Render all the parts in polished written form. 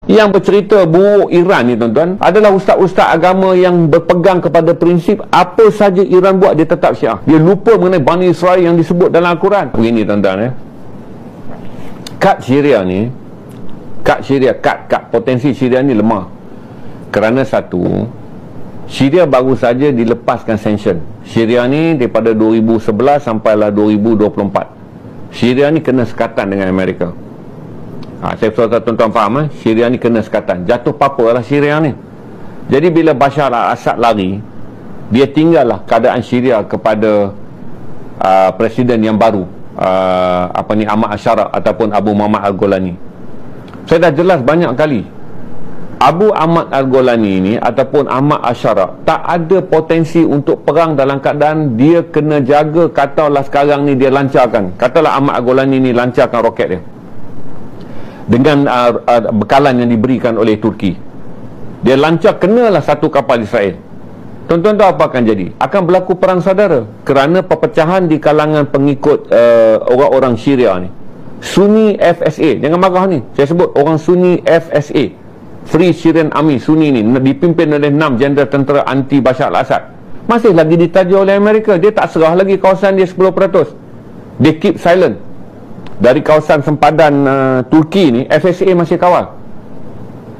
Yang bercerita buruk Iran ni tuan-tuan adalah ustaz-ustaz agama yang berpegang kepada prinsip apa saja Iran buat dia tetap Syiah. Dia lupa mengenai Bani Israel yang disebut dalam Al-Quran. Begini tuan-tuan kad Syria ni, kad potensi Syria ni lemah. Kerana satu, Syria baru saja dilepaskan sanction. Syria ni daripada 2011 sampailah 2024. Syria ni kena sekatan dengan Amerika. Saya rasa tuan-tuan faham Syria ni kena sekatan. Jatuh papa lah Syria ni. Jadi bila Bashar al-Assad lari, dia tinggallah keadaan Syria kepada presiden yang baru, Ahmad Al-Sharaa ataupun Abu Muhammad Al-Golani. Saya dah jelas banyak kali, Abu Ahmad Al-Golani ni ataupun Ahmad Al-Sharaa tak ada potensi untuk perang dalam keadaan dia kena jaga. Katalah sekarang ni dia lancarkan, katalah Ahmad Al-Golani ni lancarkan roket dia dengan bekalan yang diberikan oleh Turki, dia lancar kenalah satu kapal Israel. Tuan-tuan tahu apa akan jadi? Akan berlaku perang saudara kerana perpecahan di kalangan pengikut orang-orang Syria ni. Sunni FSA, jangan marah ni, saya sebut orang Sunni FSA, Free Syrian Army Sunni ni, dipimpin oleh 6 jeneral tentera anti Bashar al-Assad, masih lagi ditaja oleh Amerika. Dia tak serah lagi kawasan dia 10%. Dia keep silent. Dari kawasan sempadan Turki ni, FSA masih kawal.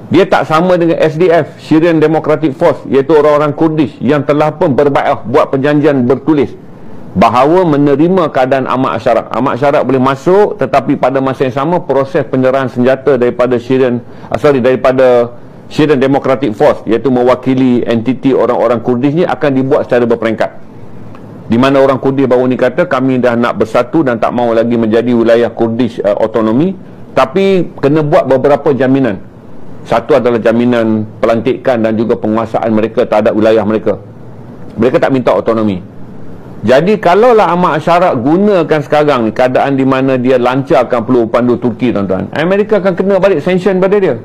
Dia tak sama dengan SDF, Syrian Democratic Force, iaitu orang-orang Kurdish yang telah pun berbai'ah, buat perjanjian bertulis bahawa menerima keadaan Ahmad Al-Sharaa. Ahmad Al-Sharaa boleh masuk, tetapi pada masa yang sama proses penyerahan senjata daripada Syrian Democratic Force, iaitu mewakili entiti orang-orang Kurdish ni, akan dibuat secara berperingkat. Di mana orang Kurdish baru ni kata kami dah nak bersatu dan tak mahu lagi menjadi wilayah Kurdish otonomi, tapi kena buat beberapa jaminan. Satu adalah jaminan pelantikan dan juga penguasaan mereka terhadap wilayah mereka. Mereka tak minta otonomi. Jadi kalaulah Ahmad Al-Sharaa gunakan sekarang ni keadaan di mana dia lancarkan peluru pandu Turki, tuan-tuan, Amerika akan kena balik sanction pada dia.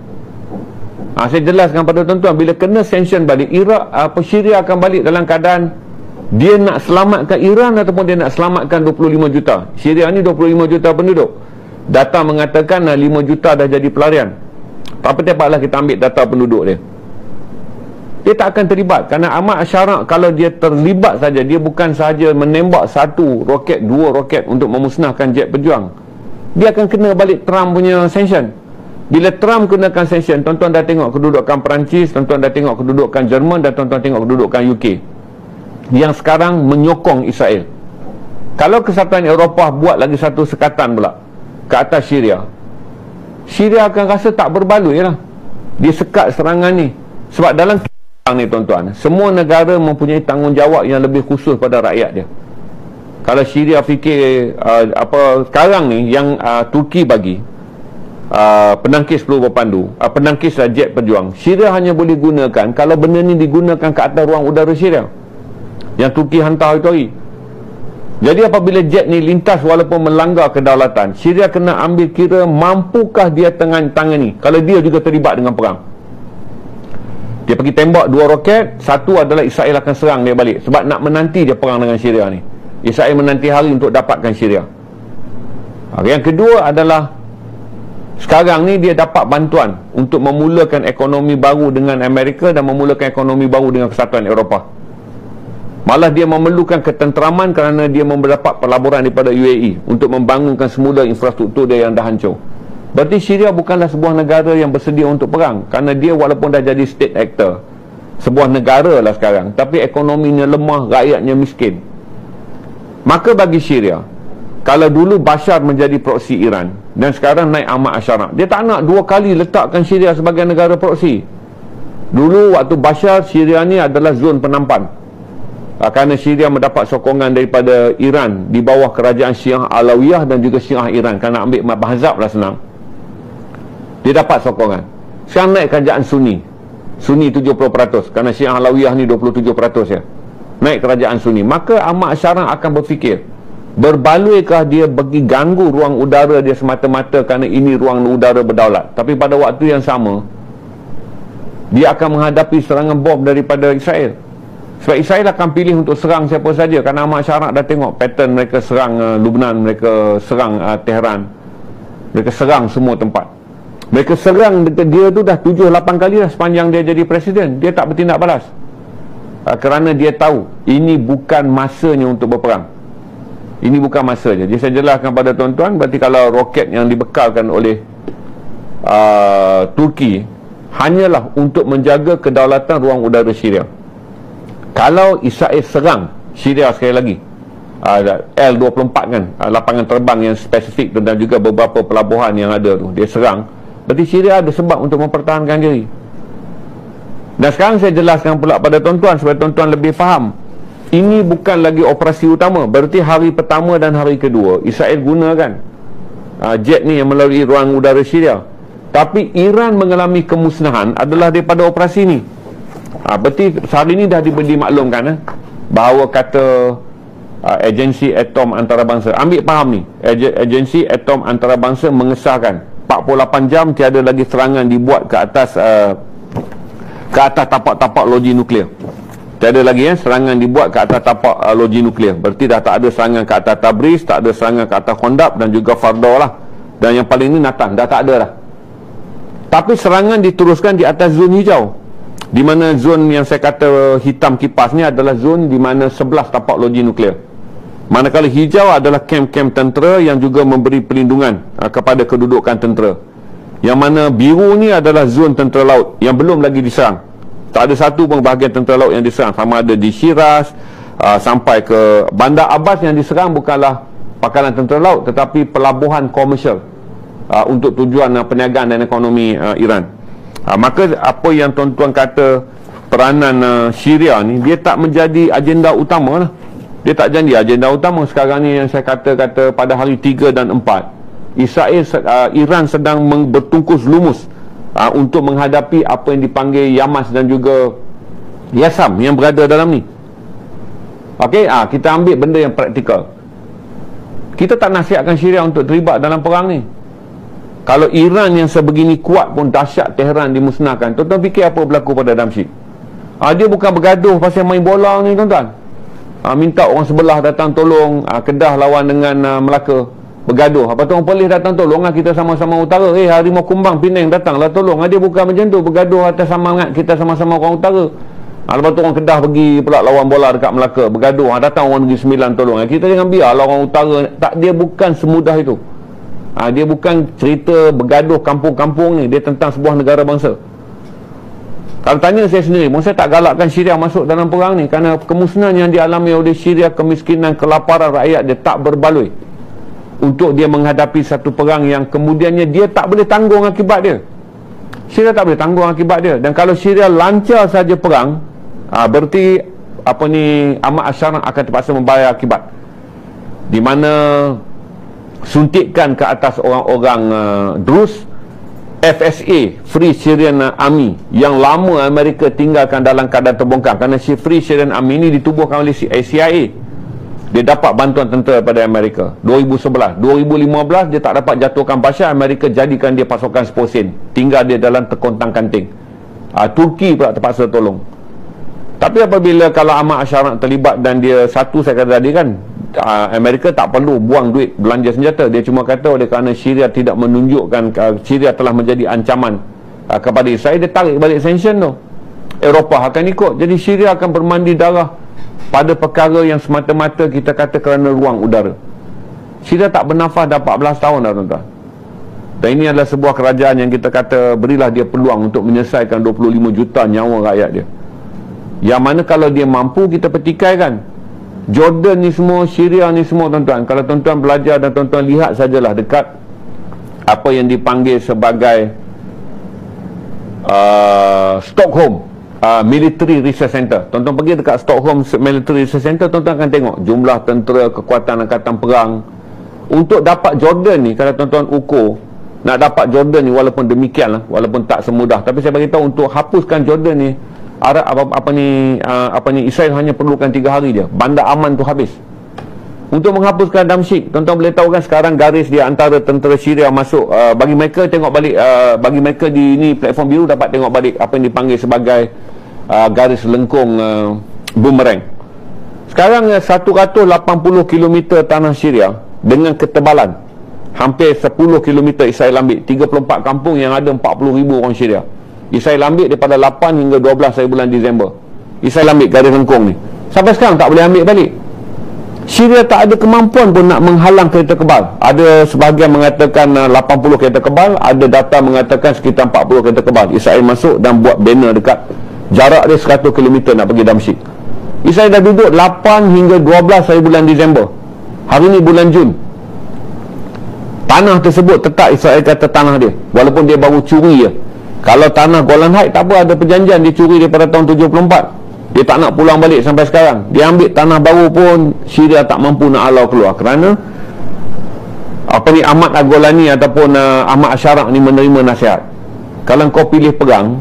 Saya jelaskan pada tuan-tuan, bila kena sanction balik, Syria akan balik dalam keadaan dia nak selamatkan Iran ataupun dia nak selamatkan 25 juta. Syria ni 25 juta penduduk. Data mengatakan 5 juta dah jadi pelarian. Apa tepatlah kita ambil data penduduk dia. Dia tak akan terlibat. Kerana Ahmad Al-Sharaa kalau dia terlibat saja, dia bukan sahaja menembak 1 roket, 2 roket untuk memusnahkan jet pejuang. Dia akan kena balik Trump punya sanction. Bila Trump gunakan sanction, tuan-tuan dah tengok kedudukan Perancis, tuan-tuan dah tengok kedudukan Jerman dan tuan-tuan tengok kedudukan UK yang sekarang menyokong Israel. Kalau Kesatuan Eropah buat lagi satu sekatan pula ke atas Syria, Syria akan rasa tak berbaloi lah. Dia sekat serangan ni. Sebab dalam perang ni tuan-tuan, semua negara mempunyai tanggungjawab yang lebih khusus pada rakyat dia. Kalau Syria fikir sekarang ni yang Turki bagi penangkis peluru berpandu, penangkis jet pejuang, Syria hanya boleh gunakan kalau benda ni digunakan ke atas ruang udara Syria yang Turki hantar itu hari. Jadi apabila jet ni lintas walaupun melanggar kedaulatan, Syria kena ambil kira mampukah dia tangani kalau dia juga terlibat dengan perang. Dia pergi tembak 2 roket, satu adalah Israel akan serang dia balik sebab nak menanti dia perang dengan Syria ni. Israel menanti hari untuk dapatkan Syria. Yang kedua adalah sekarang ni dia dapat bantuan untuk memulakan ekonomi baru dengan Amerika dan memulakan ekonomi baru dengan Kesatuan Eropah. Malah dia memerlukan ketenteraman kerana dia mendapat pelaburan daripada UAE untuk membangunkan semula infrastruktur dia yang dah hancur. Berarti Syria bukanlah sebuah negara yang bersedia untuk perang, kerana dia walaupun dah jadi state actor, sebuah negara lah sekarang, tapi ekonominya lemah, rakyatnya miskin. Maka bagi Syria, kalau dulu Bashar menjadi proksi Iran dan sekarang naik Ahmad Al-Sharaa, dia tak nak 2 kali letakkan Syria sebagai negara proksi. Dulu waktu Bashar, Syria ni adalah zon penampan. Kerana Syria mendapat sokongan daripada Iran di bawah kerajaan Syiah Alawiyah dan juga Syiah Iran. Kerana ambil mazhab lah senang, dia dapat sokongan. Sekarang naik kerajaan Sunni 70%, kerana Syiah Alawiyah ni 27% ya. Naik kerajaan Sunni. Maka Ahmad Al-Sharaa akan berfikir, berbaluikah dia bagi ganggu ruang udara dia semata-mata kerana ini ruang udara berdaulat, tapi pada waktu yang sama dia akan menghadapi serangan bom daripada Israel. Sebab Israel akan pilih untuk serang siapa saja, kerana Ahmad Al-Sharaa dah tengok pattern mereka serang Lubnan, mereka serang Tehran, mereka serang semua tempat. Mereka serang dekat dia tu dah 7-8 kali dah sepanjang dia jadi presiden. Dia tak bertindak balas. Kerana dia tahu ini bukan masanya untuk berperang. Ini bukan masanya. Jadi saya jelaskan pada tuan-tuan, berarti kalau roket yang dibekalkan oleh Turki hanyalah untuk menjaga kedaulatan ruang udara Syria. Kalau Israel serang Syria sekali lagi, L-24 kan, lapangan terbang yang spesifik dan juga beberapa pelabuhan yang ada tu, dia serang, berarti Syria ada sebab untuk mempertahankan diri. Dan sekarang saya jelaskan pula pada tuan-tuan supaya tuan-tuan lebih faham. Ini bukan lagi operasi utama. Berarti hari pertama dan hari kedua Israel gunakan jet ni yang melalui ruang udara Syria. Tapi Iran mengalami kemusnahan adalah daripada operasi ni. Berarti hari ni dah dimaklumkan bahawa kata agensi atom antarabangsa, ambil faham ni, agensi atom antarabangsa mengesahkan 48 jam tiada lagi serangan dibuat ke atas tapak-tapak loji nuklear. Tiada lagi serangan dibuat ke atas tapak loji nuklear. Berarti dah tak ada serangan ke atas Tabriz, tak ada serangan ke atas Khondab dan juga Fardo lah. Dan yang paling ni Natan, dah tak ada dah. Tapi serangan diteruskan di atas zon hijau, di mana zon yang saya kata hitam kipas ni adalah zon di mana 11 tapak loji nuklear. Manakala hijau adalah kem-kem tentera yang juga memberi perlindungan kepada kedudukan tentera. Yang mana biru ni adalah zon tentera laut yang belum lagi diserang. Tak ada satu pun bahagian tentera laut yang diserang, sama ada di Shiraz sampai ke Bandar Abbas. Yang diserang bukanlah pangkalan tentera laut tetapi pelabuhan komersial untuk tujuan perniagaan dan ekonomi Iran. Maka apa yang tuan-tuan kata peranan Syria ni, dia tak menjadi agenda utama lah. Dia tak jadi agenda utama. Sekarang ni yang saya kata pada hari 3 dan 4 Iran sedang bertungkus lumus untuk menghadapi apa yang dipanggil Yamas dan juga Yasam yang berada dalam ni. Okey, kita ambil benda yang praktikal. Kita tak nasihatkan Syria untuk terlibat dalam perang ni. Kalau Iran yang sebegini kuat pun dahsyat Tehran dimusnahkan, tuan-tuan fikir apa berlaku pada Damsyik? Dia bukan bergaduh pasal main bola ni tuan-tuan. Minta orang sebelah datang tolong, Kedah lawan dengan Melaka bergaduh. Apa tu orang Perlis datang tolong, kita sama-sama utara. Harimau Kumbang Penang datanglah tolong. Dia bukan macam tu, bergaduh atas semangat kita sama-sama orang utara. Lepas tu orang Kedah pergi pula lawan bola dekat Melaka, bergaduh. Datang orang Negeri Sembilan tolong. Kita jangan biarlah orang utara. Tak, dia bukan semudah itu. Dia bukan cerita bergaduh kampung-kampung ni. Dia tentang sebuah negara bangsa. Kalau tanya saya sendiri, saya tak galakkan Syria masuk dalam perang ni, kerana kemusnahan yang dialami oleh Syria, kemiskinan, kelaparan rakyat dia tak berbaloi untuk dia menghadapi satu perang yang kemudiannya dia tak boleh tanggung akibat dia. Syria tak boleh tanggung akibat dia. Dan kalau Syria lancar saja perang, berarti Ahmad Al-Sharaa akan terpaksa membayar akibat, di mana suntikan ke atas orang-orang Drus, FSA, Free Syrian Army, yang lama Amerika tinggalkan dalam keadaan terbongkar, kerana si Free Syrian Army ini ditubuhkan oleh CIA. Dia dapat bantuan tentera daripada Amerika 2011. 2015 dia tak dapat jatuhkan Bashar, Amerika jadikan dia pasukan Sposin, tinggal dia dalam terkontang kanting. Turki pula terpaksa tolong. Tapi apabila kalau Ahmad Al-Sharaa terlibat, dan dia satu saya kata tadi kan, Amerika tak perlu buang duit belanja senjata. Dia cuma kata oleh kerana Syria tidak menunjukkan Syria telah menjadi ancaman kepada Israel, dia tarik balik sanction tu. Eropah akan ikut. Jadi Syria akan bermandi darah pada perkara yang semata-mata kita kata kerana ruang udara. Syria tak bernafas dah 14 tahun dah tuan-tuan. Dan ini adalah sebuah kerajaan yang kita kata berilah dia peluang untuk menyelesaikan 25 juta nyawa rakyat dia, yang mana kalau dia mampu kita petikaikan Jordan ni semua, Syria ni semua tuan-tuan. Kalau tuan-tuan belajar dan tuan-tuan lihat sajalah dekat apa yang dipanggil sebagai Stockholm Military Research Center. Tuan-tuan pergi dekat Stockholm Military Research Center, tuan-tuan akan tengok jumlah tentera, kekuatan angkatan perang. Untuk dapat Jordan ni, kalau tuan-tuan ukur, nak dapat Jordan ni, walaupun demikian lah, walaupun tak semudah, tapi saya beritahu untuk hapuskan Jordan ni, Israel hanya perlukan 3 hari dia. Bandar aman tu habis. Untuk menghapuskan Damsyik, tuan-tuan boleh tahu kan sekarang garis dia antara tentera Syria masuk, bagi mereka tengok balik, bagi mereka di ni platform biru dapat tengok balik apa yang dipanggil sebagai garis lengkung boomerang. Sekarang 180 km tanah Syria dengan ketebalan hampir 10 km Israel ambil 34 kampung yang ada 40,000 orang Syria. Israel ambil daripada 8 hingga 12 hari bulan Disember. Israel ambil garis lengkung ni. Sampai sekarang tak boleh ambil balik. Syria tak ada kemampuan pun nak menghalang kereta kebal. Ada sebahagian mengatakan 80 kereta kebal, ada data mengatakan sekitar 40 kereta kebal. Israel masuk dan buat banner dekat jarak dia 100 km nak pergi Damsyik. Israel dah duduk 8 hingga 12 hari bulan Disember. Hari ni bulan Jun. Tanah tersebut tetap Israel kata tanah dia, walaupun dia baru curi je. Kalau tanah Golan Heights tak apa, ada perjanjian dia curi daripada tahun 74. Dia tak nak pulang balik sampai sekarang. Dia ambil tanah baru pun Syria tak mampu nak halau keluar, kerana Ahmad Al-Golani ataupun Ahmad Asharak ni menerima nasihat. Kalau kau pilih perang,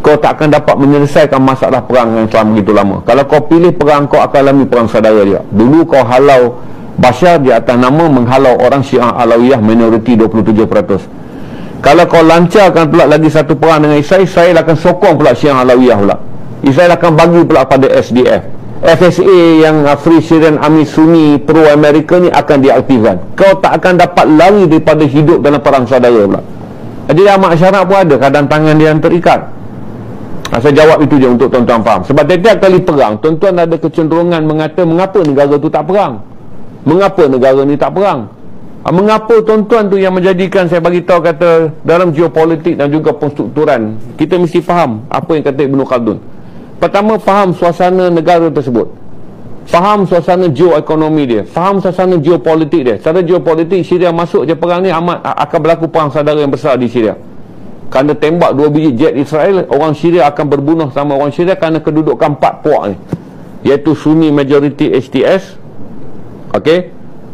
kau tak akan dapat menyelesaikan masalah perang yang selama begitu lama. Kalau kau pilih perang, kau akan alami perang saudara dia. Dulu kau halau Bashar di atas nama menghalau orang Syiah Alawiyah minoriti 27%. Kalau kau lancarkan pula lagi satu perang dengan Israel, Israel akan sokong pula Syiah Alawiyah pula. Israel akan bagi pula pada SDF. FSA yang Free Syrian Army Sunni pro-Amerika ni akan diaktifkan. Kau tak akan dapat lari daripada hidup dalam perang saudara pula. Jadi Ahmad Syarak pun ada kadang tangan dia yang terikat. Saya jawab itu je untuk tuan-tuan faham. Sebab setiap kali perang, tuan-tuan ada kecenderungan mengata mengapa negara tu tak perang, mengapa negara ni tak perang. Mengapa tuan-tuan tu yang menjadikan, saya bagi tahu kata dalam geopolitik dan juga penstrukturan, kita mesti faham apa yang kata Ibn Khaldun. Pertama, faham suasana negara tersebut, faham suasana geoekonomi dia, faham suasana geopolitik dia. Secara geopolitik, Syria masuk je perang ni akan berlaku perang saudara yang besar di Syria. Kerana tembak 2 biji jet Israel, orang Syria akan berbunuh sama orang Syria kerana kedudukan 4 puak ni, iaitu Sunni majority HTS,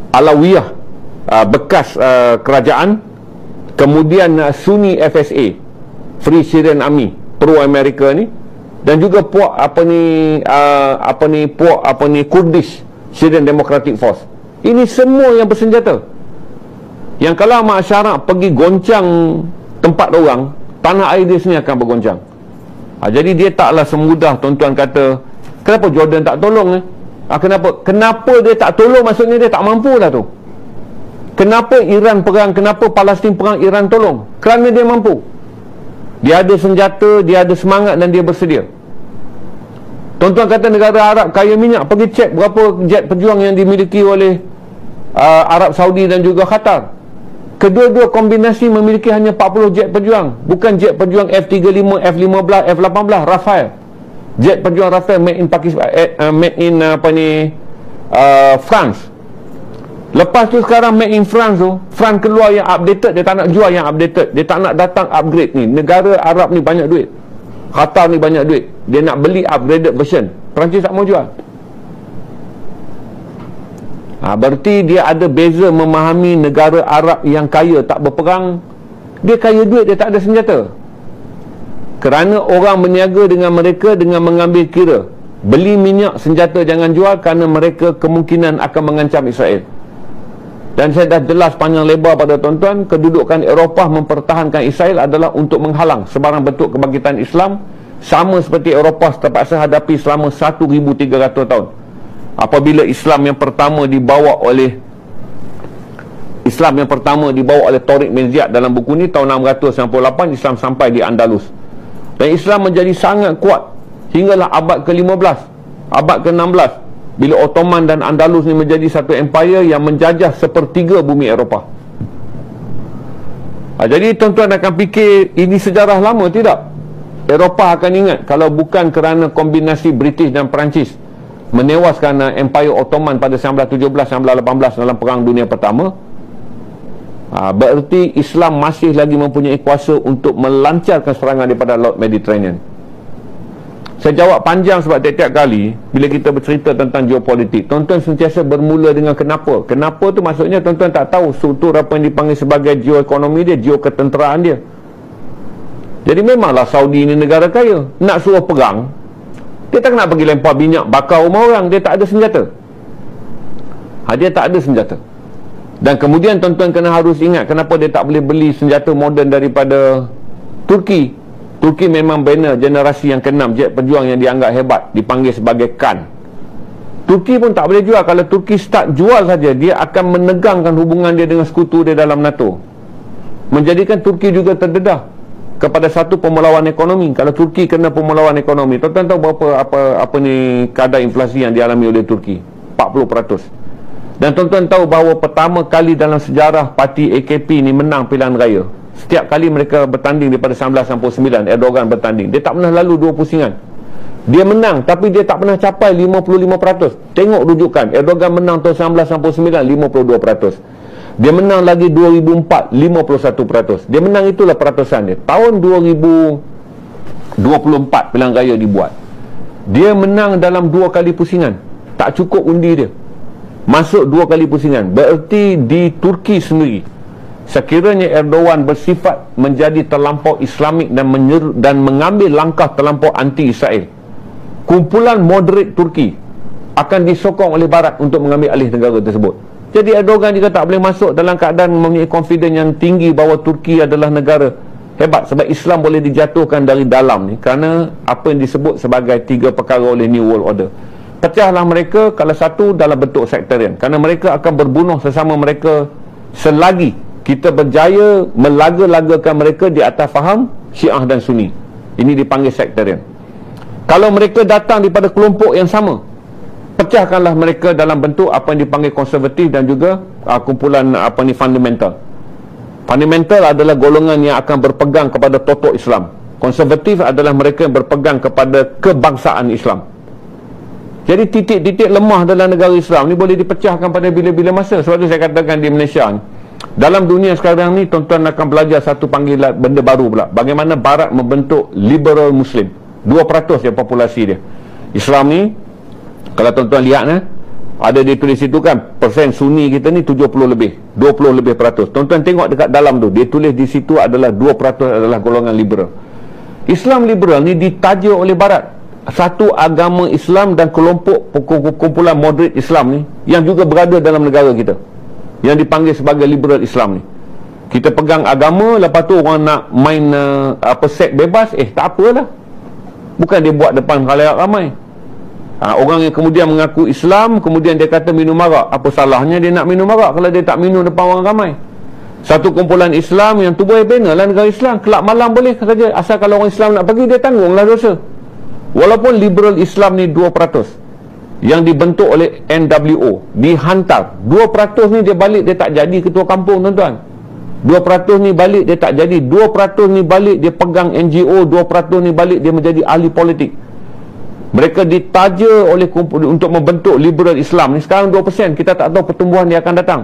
Alawiyah bekas kerajaan, kemudian Sunni FSA Free Syrian Army pro-Amerika ni, dan juga puak Kurdish Syrian Democratic Force. Ini semua yang bersenjata, yang kalau Ahmad Syarak pergi goncang tempat orang, tanah air dia sini akan bergoncang. Jadi dia taklah semudah tuan-tuan kata kenapa Jordan tak tolong kenapa dia tak tolong, maksudnya dia tak mampu lah tu. Kenapa Iran perang, kenapa Palestin perang, Iran tolong? Kerana dia mampu. Dia ada senjata, dia ada semangat dan dia bersedia. Tuan-tuan kata negara Arab kaya minyak, pergi cek berapa jet pejuang yang dimiliki oleh Arab Saudi dan juga Qatar. Kedua-dua kombinasi memiliki hanya 40 jet pejuang, bukan jet pejuang F-35, F-15, F-18, Rafale. Jet pejuang Rafale made in Pakistan, made in France. Lepas tu sekarang made in France tu, France keluar yang updated, dia tak nak jual yang updated, dia tak nak datang upgrade ni. Negara Arab ni banyak duit, Qatar ni banyak duit, dia nak beli upgraded version. Perancis tak mau jual. Berarti dia ada beza memahami negara Arab yang kaya tak berperang. Dia kaya duit, dia tak ada senjata. Kerana orang berniaga dengan mereka dengan mengambil kira, beli minyak, senjata jangan jual, kerana mereka kemungkinan akan mengancam Israel. Dan saya dah jelas panjang lebar pada tuan-tuan, kedudukan Eropah mempertahankan Israel adalah untuk menghalang sebarang bentuk kebangkitan Islam, sama seperti Eropah terpaksa hadapi selama 1,300 tahun. Apabila Islam yang pertama dibawa oleh Tariq bin Ziyad dalam buku ni tahun 698, Islam sampai di Andalus. Dan Islam menjadi sangat kuat hinggalah abad ke-15, abad ke-16, bila Ottoman dan Andalus ni menjadi satu empire yang menjajah sepertiga bumi Eropah. Jadi tuan-tuan akan fikir ini sejarah lama, tidak. Eropah akan ingat, kalau bukan kerana kombinasi British dan Perancis menewaskan empire Ottoman pada 1917-1918 dalam Perang Dunia Pertama, bererti Islam masih lagi mempunyai kuasa untuk melancarkan serangan daripada Laut Mediterranean. Saya jawab panjang sebab tiap-tiap kali bila kita bercerita tentang geopolitik, tuan-tuan sentiasa bermula dengan kenapa. Kenapa tu maksudnya tuan-tuan tak tahu struktur apa yang dipanggil sebagai geoekonomi dia, geoketenteraan dia. Jadi memanglah Saudi ni negara kaya, nak suruh perang, dia tak nak pergi lempar minyak bakar rumah orang, dia tak ada senjata. Dia tak ada senjata. Dan kemudian tuan-tuan kena harus ingat kenapa dia tak boleh beli senjata moden daripada Turki. Turki memang bina generasi yang ke-6 jet pejuang yang dianggap hebat, dipanggil sebagai Kan. Turki pun tak boleh jual. Kalau Turki start jual saja, dia akan menegangkan hubungan dia dengan sekutu dia dalam NATO, menjadikan Turki juga terdedah kepada satu pemelawan ekonomi. Kalau Turki kena pemelawan ekonomi, tuan-tuan tahu berapa apa ni kadar inflasi yang dialami oleh Turki? 40%. Dan tuan-tuan tahu bahawa pertama kali dalam sejarah parti AKP ni menang pilihan raya. Setiap kali mereka bertanding daripada 1999, Erdogan bertanding, dia tak pernah lalu 2 pusingan. Dia menang, tapi dia tak pernah capai 55%. Tengok rujukan, Erdogan menang tahun 1999, 52%. Dia menang lagi 2004, 51%. Dia menang, itulah peratusan dia. Tahun 2024 pilihan raya dibuat, dia menang dalam 2 kali pusingan. Tak cukup undi dia, masuk 2 kali pusingan. Bererti di Turki sendiri, sekiranya Erdogan bersifat menjadi terlampau Islamik dan mengambil langkah terlampau anti-Israel, kumpulan moderate Turki akan disokong oleh Barat untuk mengambil alih negara tersebut. Jadi Erdogan juga tak boleh masuk dalam keadaan mempunyai confidence yang tinggi bahawa Turki adalah negara hebat, sebab Islam boleh dijatuhkan dari dalam ni kerana apa yang disebut sebagai 3 perkara oleh New World Order. Pecahlah mereka kalau satu dalam bentuk sektarian, kerana mereka akan berbunuh sesama mereka selagi kita berjaya melaga-lagakan mereka di atas faham Syiah dan Sunni. Ini dipanggil sektarian. Kalau mereka datang daripada kelompok yang sama, pecahkanlah mereka dalam bentuk apa yang dipanggil konservatif dan juga kumpulan fundamental. Fundamental adalah golongan yang akan berpegang kepada totok Islam. Konservatif adalah mereka yang berpegang kepada kebangsaan Islam. Jadi titik-titik lemah dalam negara Islam ni boleh dipecahkan pada bila-bila masa. Sebab tu saya katakan di Malaysia ni, dalam dunia sekarang ni, tuan-tuan akan belajar satu panggilan benda baru pula. Bagaimana Barat membentuk liberal Muslim. 2% yang populasi dia. Islam ni, kalau tuan-tuan lihat ada dia tulis situ kan, persen Sunni kita ni 70 lebih, 20 lebih peratus. Tuan-tuan tengok dekat dalam tu, dia tulis di situ adalah 2% adalah golongan liberal. Islam liberal ni ditaja oleh Barat. Satu agama Islam dan kelompok kumpulan moderate Islam ni yang juga berada dalam negara kita, yang dipanggil sebagai liberal Islam ni. Kita pegang agama, lepas tu orang nak main seks bebas, tak apalah. Bukan dia buat depan khalayak ramai. Orang yang kemudian mengaku Islam, kemudian dia kata minum arak. Apa salahnya dia nak minum arak kalau dia tak minum depan orang ramai? Satu kumpulan Islam yang tu boleh bina lah negara Islam. Kelab malam boleh saja, asal kalau orang Islam nak pergi, dia tanggunglah dosa. Walaupun liberal Islam ni 2% yang dibentuk oleh NWO, dihantar 2% ni dia balik, dia tak jadi ketua kampung, tuan-tuan. 2% ni balik, dia tak jadi. 2% ni balik, dia pegang NGO. 2% ni balik, dia menjadi ahli politik. Mereka ditaja oleh untuk membentuk liberal Islam ni. Sekarang 2%, kita tak tahu pertumbuhan dia akan datang.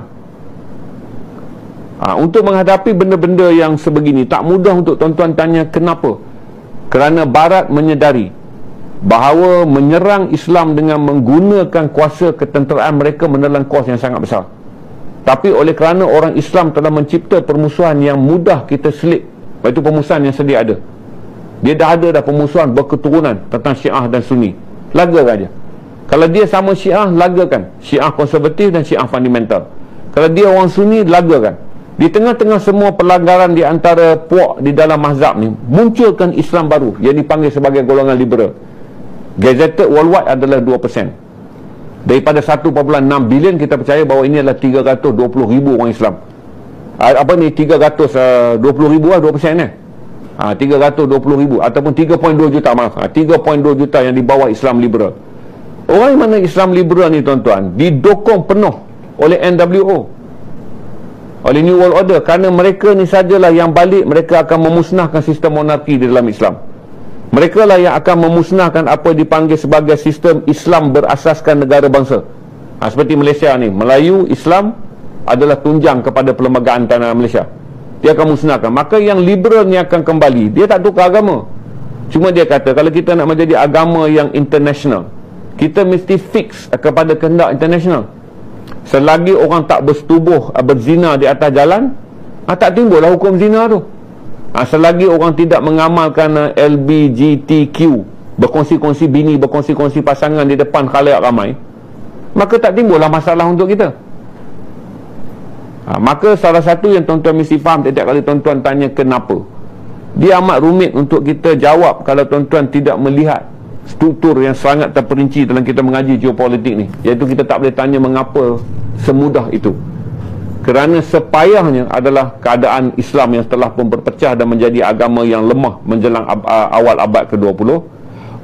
Untuk menghadapi benda-benda yang sebegini, tak mudah untuk tuan-tuan tanya kenapa. Kerana Barat menyedari bahawa menyerang Islam dengan menggunakan kuasa ketenteraan mereka menelan kos yang sangat besar. Tapi oleh kerana orang Islam telah mencipta permusuhan yang mudah kita selit, iaitu permusuhan yang sedia ada. Dia dah ada permusuhan berketurunan tentang Syiah dan Sunni. Lagakan aja. Kalau dia sama Syiah, lagakan. Syiah konservatif dan Syiah fundamental. Kalau dia orang Sunni, lagakan. Di tengah-tengah semua pelanggaran di antara puak di dalam mazhab ni, munculkan Islam baru yang dipanggil sebagai golongan liberal. Gazetted worldwide adalah 2%. Daripada 1.6 bilion, kita percaya bahawa ini adalah 320,000 orang Islam. Apa ni 320,000 lah, 2% 320,000 ataupun 3.2 juta, maaf, 3.2 juta yang di bawah Islam liberal. Orang yang mana Islam liberal ni, tuan-tuan, didokong penuh oleh NWO, oleh New World Order, kerana mereka ni sajalah yang balik, mereka akan memusnahkan sistem monarki di dalam Islam. Mereka lah yang akan memusnahkan apa dipanggil sebagai sistem Islam berasaskan negara bangsa. Seperti Malaysia ni, Melayu Islam adalah tunjang kepada perlembagaan tanah Malaysia. Dia akan musnahkan. Maka yang liberal ni akan kembali. Dia tak tukar agama. Cuma dia kata, kalau kita nak menjadi agama yang international, kita mesti fix kepada kehendak international. Selagi orang tak bersetubuh berzina di atas jalan, tak timbullah hukum zina tu. Selagi orang tidak mengamalkan LGBTQ, berkongsi-kongsi bini, berkongsi-kongsi pasangan di depan khalayak ramai, maka tak timbullah masalah untuk kita. Maka salah satu yang tuan-tuan mesti faham setiap kali tuan-tuan tanya kenapa, dia amat rumit untuk kita jawab kalau tuan-tuan tidak melihat struktur yang sangat terperinci dalam kita mengaji geopolitik ni, iaitu kita tak boleh tanya mengapa semudah itu. Kerana sepayahnya adalah keadaan Islam yang telah pun berpecah dan menjadi agama yang lemah menjelang awal abad ke-20.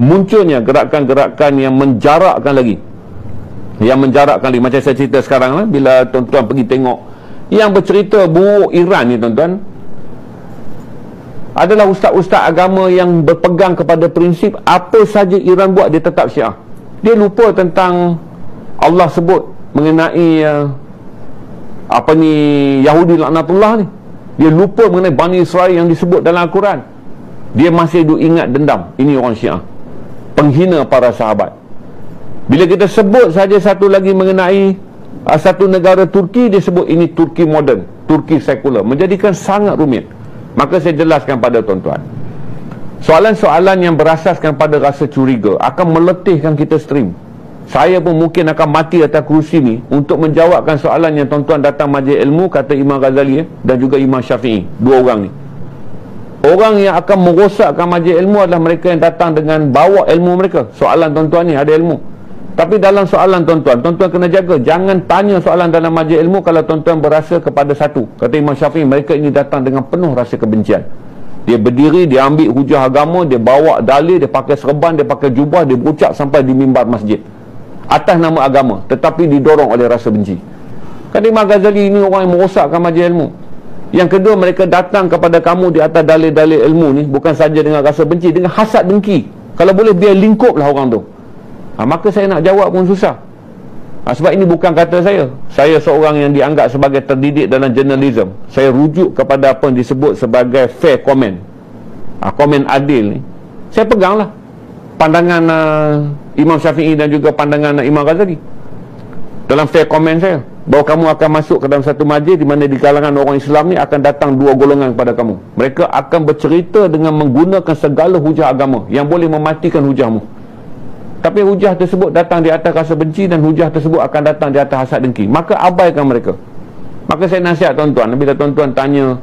Munculnya gerakan-gerakan yang menjarakkan lagi, macam saya cerita sekarang lah, bila tuan-tuan pergi tengok yang bercerita buruk Iran ni, tuan-tuan, adalah ustaz-ustaz agama yang berpegang kepada prinsip apa saja Iran buat dia tetap Syiah. Dia lupa tentang Allah sebut mengenai Yahudi laknatullah ni. Dia lupa mengenai Bani Israel yang disebut dalam Al-Quran. Dia masih duk ingat dendam. Ini orang Syiah, penghina para sahabat. Bila kita sebut saja satu lagi mengenai satu negara Turki, dia sebut ini Turki moden, Turki sekular, menjadikan sangat rumit. Maka saya jelaskan pada tuan-tuan, soalan-soalan yang berasaskan pada rasa curiga akan meletihkan kita stream. Saya pun mungkin akan mati atas kerusi ni untuk menjawabkan soalan yang tuan-tuan datang majlis ilmu, kata Imam Ghazali dan juga Imam Syafi'i. Dua orang ni, orang yang akan merosakkan majlis ilmu adalah mereka yang datang dengan bawa ilmu mereka. Soalan tuan-tuan ni ada ilmu, tapi dalam soalan tuan-tuan kena jaga, jangan tanya soalan dalam majlis ilmu kalau tuan-tuan berasa kepada satu. Kata Imam Syafi'i, mereka ini datang dengan penuh rasa kebencian. Dia berdiri, dia ambil hujah agama, dia bawa dalil, dia pakai serban, dia pakai jubah, dia berucap sampai di mimbar masjid atas nama agama, tetapi didorong oleh rasa benci. Kata Imam Ghazali, ini orang yang merosakkan majlis ilmu. Yang kedua, mereka datang kepada kamu di atas dalil-dalil ilmu ni bukan saja dengan rasa benci, dengan hasad dengki. Kalau boleh biar lingkuplah orang tu. Maka saya nak jawab pun susah. Sebab ini bukan kata saya. Saya seorang yang dianggap sebagai terdidik dalam jurnalism. Saya rujuk kepada apa yang disebut sebagai fair comment, komen adil ni. Saya peganglah pandangan Imam Syafi'i dan juga pandangan Imam Ghazali dalam fair comment saya, bahawa kamu akan masuk ke dalam satu majlis di mana di kalangan orang Islam ni akan datang dua golongan kepada kamu. Mereka akan bercerita dengan menggunakan segala hujah agama yang boleh mematikan hujahmu, tapi hujah tersebut datang di atas rasa benci dan hujah tersebut akan datang di atas hasad dengki. Maka abaikan mereka. Maka saya nasihat tuan-tuan, bila tuan-tuan tanya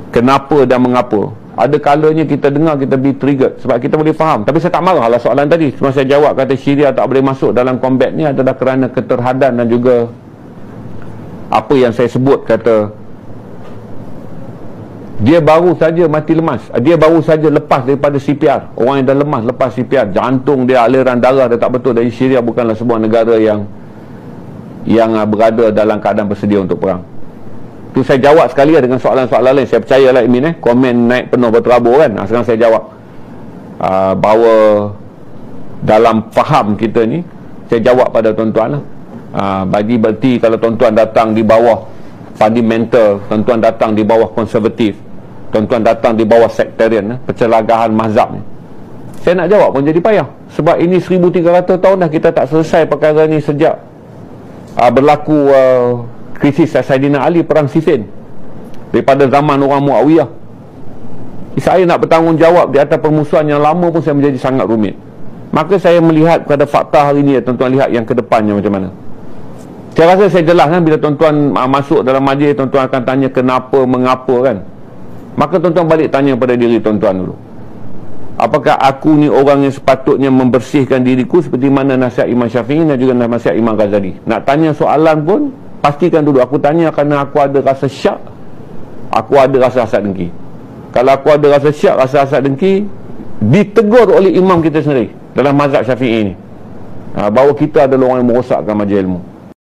kenapa dan mengapa, ada kalanya kita dengar, kita be triggered sebab kita boleh faham. Tapi saya tak marah lah soalan tadi. Cuma saya jawab, kata Syria tak boleh masuk dalam combat ni adalah kerana keterhadan dan juga apa yang saya sebut, kata dia baru saja mati lemas, dia baru saja lepas daripada CPR. Orang yang dah lemas lepas CPR, jantung dia, aliran darah dia tak betul. Dari Syria bukanlah sebuah negara yang berada dalam keadaan bersedia untuk perang. Itu saya jawab sekali dengan soalan-soalan lain. Saya percayalah Imin, komen naik penuh berterabur kan. Sekarang saya jawab bahawa dalam faham kita ni, saya jawab pada tuan-tuan lah. Bagi berarti kalau tuan-tuan datang di bawah fundamental, tuan-tuan datang di bawah konservatif, tuan-tuan datang di bawah sektarian, pencelagahan mazhab ni, saya nak jawab pun jadi payah. Sebab ini 1300 tahun dah kita tak selesai perkara ni sejak berlaku krisis Saidina Ali, perang Siffin, daripada zaman orang Muawiyah. Saya nak bertanggungjawab di atas permusuhan yang lama pun saya menjadi sangat rumit. Maka saya melihat pada fakta hari ini, tuan-tuan lihat yang ke depannya macam mana. Saya rasa saya jelas kan, bila tuan-tuan masuk dalam majlis, tuan-tuan akan tanya kenapa, mengapa kan. Maka tuan-tuan balik tanya pada diri tuan-tuan dulu, apakah aku ni orang yang sepatutnya membersihkan diriku seperti mana nasihat Imam Syafi'i dan juga nasihat Imam Ghazali? Nak tanya soalan pun pastikan dulu aku tanya kerana aku ada rasa syak, aku ada rasa hasad dengki. Kalau aku ada rasa syak, rasa hasad dengki, ditegur oleh imam kita sendiri dalam mazhab Syafi'i ni, bahawa kita adalah orang yang merosakkan majlis ilmu.